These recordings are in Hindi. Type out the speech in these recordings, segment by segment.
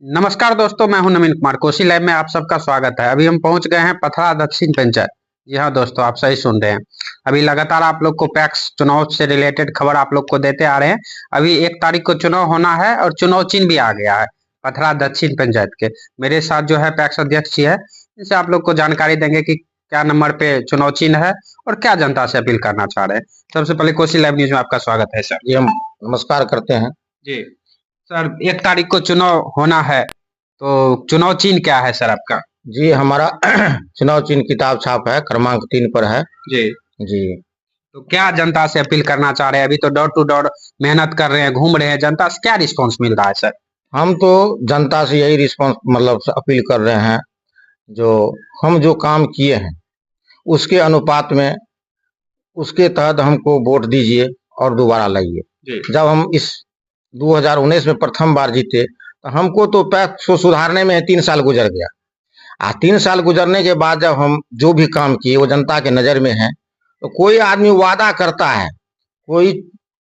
नमस्कार दोस्तों, मैं हूं नवीन कुमार। कोसी लाइव में आप सबका स्वागत है। अभी हम पहुंच गए हैं पथरा दक्षिण पंचायत। जी हाँ दोस्तों, आप सही सुन रहे हैं। अभी लगातार आप लोग को पैक्स चुनाव से रिलेटेड खबर आप लोग को देते आ रहे हैं। अभी 1 तारीख को चुनाव होना है और चुनाव चिन्ह भी आ गया है पथरा दक्षिण पंचायत के। मेरे साथ जो है पैक्स अध्यक्ष जी है, इनसे आप लोग को जानकारी देंगे कि क्या नंबर पे चुनाव चिन्ह है और क्या जनता से अपील करना चाह रहे हैं। सबसे पहले कोसी लाइव न्यूज में आपका स्वागत है सर। जी, हम नमस्कार करते हैं। जी सर, 1 तारीख को चुनाव होना है, तो चुनाव चिन्ह क्या है सर आपका? जी, हमारा चुनाव चिन्ह किताब छाप है, क्रमांक 3 पर है। जी जी, तो क्या जनता से अपील करना चाह रहे हैं? अभी तो डोर टू डोर मेहनत कर रहे हैं, घूम रहे हैं, जनता से क्या रिस्पांस मिल रहा है सर? हम तो जनता से यही रिस्पांस अपील कर रहे हैं, जो हम जो काम किए हैं उसके अनुपात में, उसके तहत हमको वोट दीजिए और दोबारा लाइए। जब हम इस 2019 में प्रथम बार जीते तो हमको तो पैक्स को सुधारने में 3 साल गुजर गया। 3 साल गुजरने के बाद जब हम जो भी काम किए वो जनता के नजर में है, तो कोई आदमी वादा करता है, कोई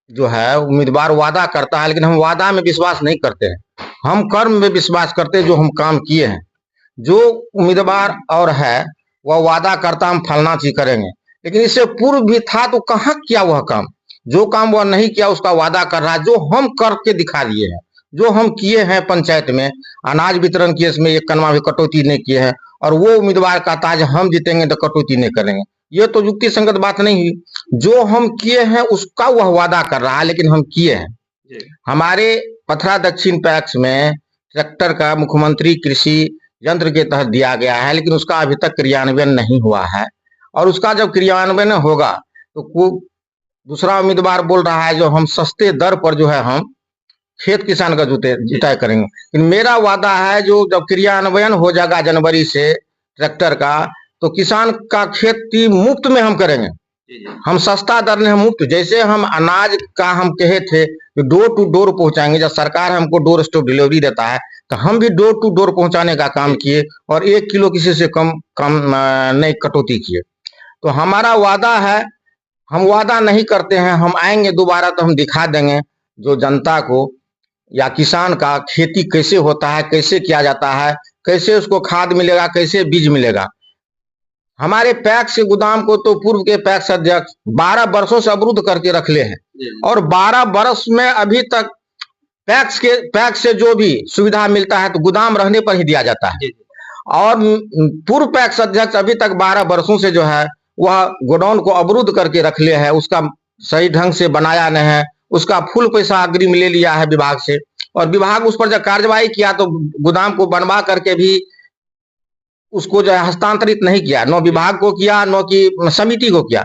जो है उम्मीदवार वादा करता है, लेकिन हम वादा में विश्वास नहीं करते हैं, हम कर्म में विश्वास करते हैं। जो हम काम किए हैं, जो उम्मीदवार और है वह वादा करता हम फलना चीज करेंगे, लेकिन इससे पूर्व भी था तो कहाँ किया वह काम? जो काम वह नहीं किया उसका वादा कर रहा है। जो हम करके दिखा दिए हैं, जो हम किए हैं पंचायत में अनाज वितरण केस में 1 कनवा भी कटौती नहीं किए हैं, और वो उम्मीदवार कहता है हम जीतेंगे तो कटौती नहीं करेंगे। ये तो युक्ति संगत बात नहीं हुई। जो हम किए हैं उसका वह वादा कर रहा है, लेकिन हम किए हैं। हमारे पथरा दक्षिण पैक्स में ट्रैक्टर का मुख्यमंत्री कृषि यंत्र के तहत दिया गया है, लेकिन उसका अभी तक क्रियान्वयन नहीं हुआ है। और उसका जब क्रियान्वयन होगा तो दूसरा उम्मीदवार बोल रहा है जो हम सस्ते दर पर जो है हम खेत किसान का जुताई करेंगे। लेकिन मेरा वादा है जो जब क्रियान्वयन हो जाएगा जनवरी से ट्रैक्टर का, तो किसान का खेती मुफ्त में हम करेंगे। हम सस्ता दर में, हम मुफ्त, जैसे हम अनाज का हम कहे थे कि डोर टू डोर पहुंचाएंगे। जब सरकार हमको डोर स्टोर डिलीवरी देता है तो हम भी डोर टू डोर पहुंचाने का काम किए, और 1 किलो किसी से कम नहीं कटौती किए। तो हमारा वादा है, हम वादा नहीं करते हैं। हम आएंगे दोबारा तो हम दिखा देंगे जो जनता को या किसान का खेती कैसे होता है, कैसे किया जाता है, कैसे उसको खाद मिलेगा, कैसे बीज मिलेगा। हमारे पैक्स के गोदाम को तो पूर्व के पैक्स अध्यक्ष 12 वर्षों से अवरुद्ध करके रख ले हैं, और 12 वर्ष में अभी तक पैक्स से जो भी सुविधा मिलता है तो गोदाम रहने पर ही दिया जाता है। और पूर्व पैक्स अध्यक्ष अभी तक 12 वर्षों से जो है वह गोडाउन को अवरुद्ध करके रख ले है, उसका सही ढंग से बनाया नहीं है, उसका फुल पैसा अग्रिम ले लिया है विभाग से, और विभाग उस पर जब कार्यवाही किया तो गोदाम को बनवा करके भी उसको जो है हस्तांतरित नहीं किया। न विभाग को किया, न कि समिति को किया।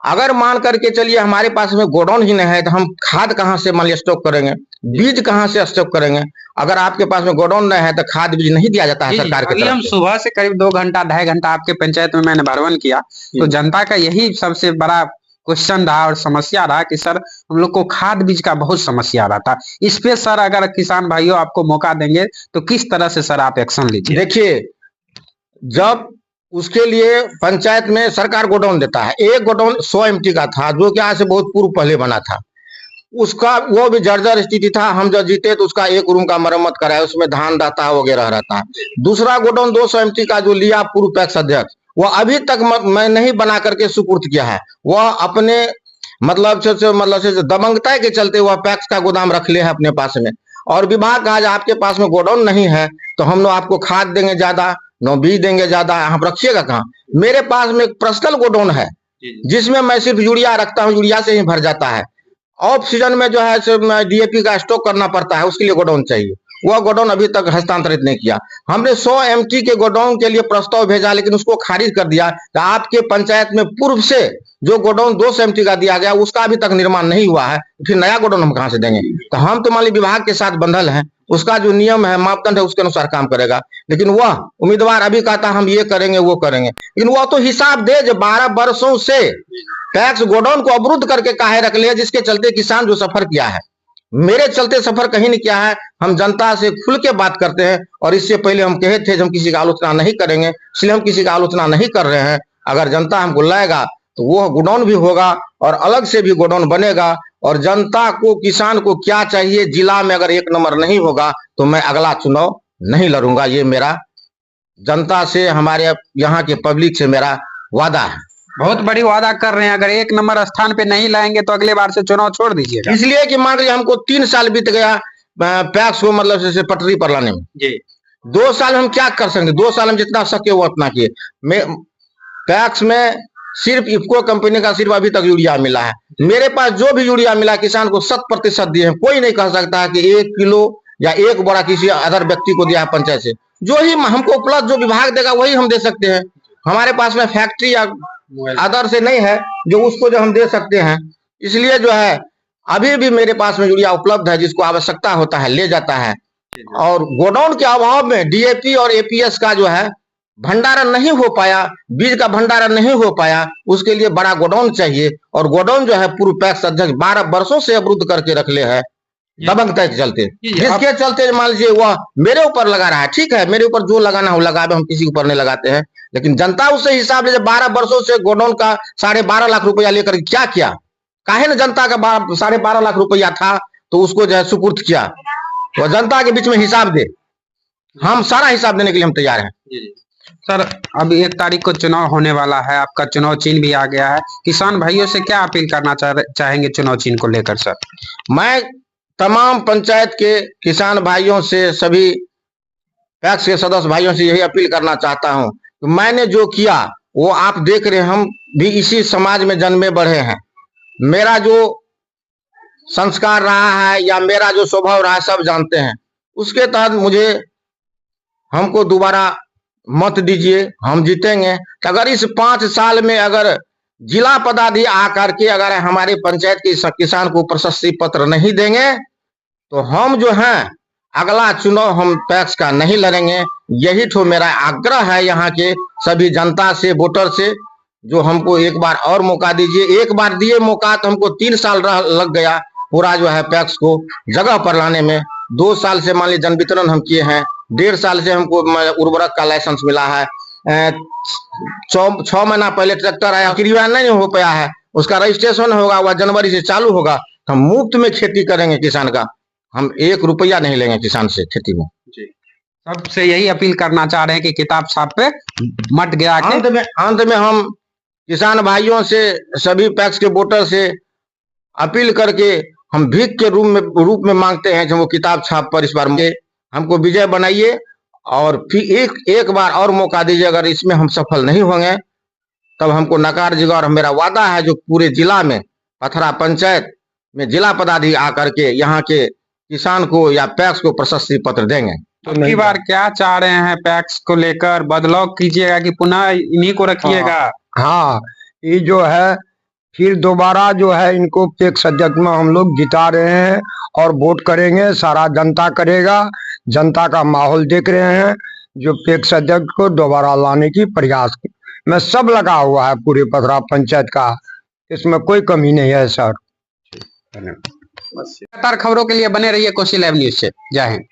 अगर मान करके चलिए हमारे पास में गोडाउन ही नहीं है तो हम खाद कहाँ से मान स्टॉक करेंगे, बीज कहाँ से स्टॉक करेंगे? अगर आपके पास में गोडाउन नहीं है तो खाद बीज नहीं दिया जाता है सरकार की तरफ से। हम सुबह से करीब 2 घंटा 2.5 घंटा आपके पंचायत में मैंने भ्रमण किया, तो जनता का यही सबसे बड़ा क्वेश्चन रहा और समस्या रहा कि सर हम लोग को खाद बीज का बहुत समस्या रहा था। इस पे सर अगर किसान भाइयों आपको मौका देंगे तो किस तरह से सर आप एक्शन लीजिए? देखिए, जब उसके लिए पंचायत में सरकार गोडाउन देता है, एक गोडाउन 100 एमटी का था जो कि आज से बहुत पूर्व पहले बना था, उसका वो भी जर्जर स्थिति था। हम जब जीते तो उसका 1 रूम का मरम्मत कराया, उसमें धान रहता है वगैरह रहता है। दूसरा गोडाउन 200 एमटी का जो लिया पूर्व पैक्स अध्यक्ष, वह अभी तक मैं नहीं बना करके सुपुर्द किया है। वह अपने मतलब से दबंगता के चलते वह पैक्स का गोदाम रख ले है अपने पास में, और विभाग आज आपके पास में गोडाउन नहीं है तो हम लोग आपको खाद देंगे ज्यादा, न बीज देंगे ज्यादा, आप रखिएगा कहाँ? मेरे पास में एक पर्सनल गोडाउन है जिसमें मैं सिर्फ यूरिया रखता हूँ, यूरिया से ही भर जाता है। ऑफ सीजन में जो है डीएपी का स्टॉक करना पड़ता है, उसके लिए गोडाउन चाहिए। वह गोडाउन अभी तक हस्तांतरित नहीं किया। हमने 100 एमटी के गोडाउन के लिए प्रस्ताव भेजा, लेकिन उसको खारिज कर दिया। आपके पंचायत में पूर्व से जो गोडाउन 200 एमटी का दिया गया उसका अभी तक निर्माण नहीं हुआ है, फिर नया गोडाउन हम कहां से देंगे? तो हम तो मान ली विभाग के साथ बंधल हैं, उसका जो नियम है, मापदंड है, उसके अनुसार काम करेगा। लेकिन वह उम्मीदवार अभी कहता हम ये करेंगे वो करेंगे, लेकिन वह तो हिसाब दे जो 12 वर्षों से पैक्स गोडाउन को अवरुद्ध करके काहे रख लिया, जिसके चलते किसान जो सफर किया है। मेरे चलते सफर कहीं नहीं किया है। हम जनता से खुल के बात करते हैं, और इससे पहले हम कहे थे हम किसी का आलोचना नहीं करेंगे, इसलिए हम किसी का आलोचना नहीं कर रहे हैं। अगर जनता हमको लाएगा तो वो गोडाउन भी होगा और अलग से भी गोडाउन बनेगा। और जनता को, किसान को क्या चाहिए, जिला में अगर 1 नंबर नहीं होगा तो मैं अगला चुनाव नहीं लड़ूंगा। ये मेरा जनता से, हमारे यहाँ के पब्लिक से मेरा वादा है। बहुत बड़ी वादा कर रहे हैं, अगर 1 नंबर स्थान पे नहीं लाएंगे तो अगले बार से चुनाव छोड़ दीजिएगा। इसलिए कि मान लीजिए हमको 3 साल बीत गया पैक्स को मतलब जैसे पटरी पर लाने में जी। 2 साल हम क्या कर सकते, 2 साल हम जितना सके वो उतना किए। पैक्स में सिर्फ इफको कंपनी का सिर्फ अभी तक यूरिया मिला है। मेरे पास जो भी यूरिया मिला किसान को 100% दिए हैं। कोई नहीं कह सकता है कि 1 किलो या 1 बोरा किसी अदर व्यक्ति को दिया है पंचायत से। जो ही हमको उपलब्ध जो विभाग देगा वही हम दे सकते हैं। हमारे पास में फैक्ट्री या अदर से नहीं है जो उसको जो हम दे सकते हैं। इसलिए जो है अभी भी मेरे पास में यूरिया उपलब्ध है, जिसको आवश्यकता होता है ले जाता है। और गोडाउन के अभाव में डीएपी और एपीएस का जो है भंडारण नहीं हो पाया, बीज का भंडारण नहीं हो पाया, उसके लिए बड़ा गोडाउन चाहिए। और गोडाउन जो है पूर्व पैक्स अध्यक्ष 12 वर्षों से अवरुद्ध करके रख ले है, दबंगता के चलते, जिसके चलते मान लीजिए वह मेरे ऊपर लगा रहा है। ठीक है, मेरे ऊपर जो लगाना हो लगावे, हम किसी के ऊपर नहीं लगाते हैं। लेकिन जनता उससे हिसाब ले 12 वर्षों से गोडाउन का 12.5 लाख रुपया लेकर क्या किया, काहे न जनता का 12.5 लाख रुपया था तो उसको जो है सुपुर्द किया। तो जनता के बीच में हिसाब दे, हम सारा हिसाब देने के लिए हम तैयार हैं। सर, अब 1 तारीख को चुनाव होने वाला है, आपका चुनाव चिन्ह भी आ गया है। किसान भाइयों से क्या अपील करना चाहेंगे चुनाव चिन्ह को लेकर? सर, मैं तमाम पंचायत के किसान भाइयों से, सभी पैक्स के सदस्य भाइयों से यही अपील करना चाहता हूं कि मैंने जो किया वो आप देख रहे हैं। हम भी इसी समाज में जन्मे बढ़े हैं। मेरा जो संस्कार रहा है या मेरा जो स्वभाव रहा है सब जानते हैं। उसके तहत मुझे, हमको दोबारा मत दीजिए, हम जीतेंगे। अगर इस 5 साल में अगर जिला पदाधिकारी आकर के अगर हमारे पंचायत के किसान को प्रशस्ति पत्र नहीं देंगे तो हम जो हैं अगला चुनाव हम पैक्स का नहीं लड़ेंगे। यही तो मेरा आग्रह है यहाँ के सभी जनता से, वोटर से, जो हमको एक बार और मौका दीजिए। एक बार दिए मौका तो हमको 3 साल लग गया पूरा जो है पैक्स को जगह पर लाने में। 2 साल से मान लीजिए जन वितरण हम किए हैं, 1.5 साल से हमको उर्वरक का लाइसेंस मिला है, 6 महीना पहले ट्रैक्टर आया, क्रिया नहीं हो पाया है, उसका रजिस्ट्रेशन होगा, वह जनवरी से चालू होगा। हम मुफ्त में खेती करेंगे किसान का, हम 1 रुपया नहीं लेंगे किसान से खेती में। सबसे यही अपील करना चाह रहे हैं कि किताब छाप पे मत गिरा के। अंत में हम किसान भाइयों से, सभी पैक्स के वोटर से अपील करके हम भीख के रूप में मांगते हैं कि वो किताब छाप पर इस बार हमको विजय बनाइए और फिर एक बार और मौका दीजिए। अगर इसमें हम सफल नहीं होंगे तब हमको नकार दीजिएगा। और मेरा वादा है जो पूरे जिला में, पथरा पंचायत में जिला पदाधिकारी आकर के यहाँ के किसान को या पैक्स को प्रशस्ति पत्र देंगे। तो अगली बार क्या चाह रहे हैं पैक्स को लेकर? बदलाव कीजिएगा कि पुनः इन्हीं को रखिएगा? हाँ, ये जो है फिर दोबारा जो है इनको पैक्स अध्यक्ष में हम लोग जिता रहे हैं और वोट करेंगे। सारा जनता करेगा, जनता का माहौल देख रहे हैं। जो पैक्स अध्यक्ष को दोबारा लाने की प्रयास में सब लगा हुआ है, पूरे पथरा पंचायत का, इसमें कोई कमी नहीं है। सर, लगातार खबरों के लिए बने रहिए कोसी लाइव न्यूज से। जय हिंद।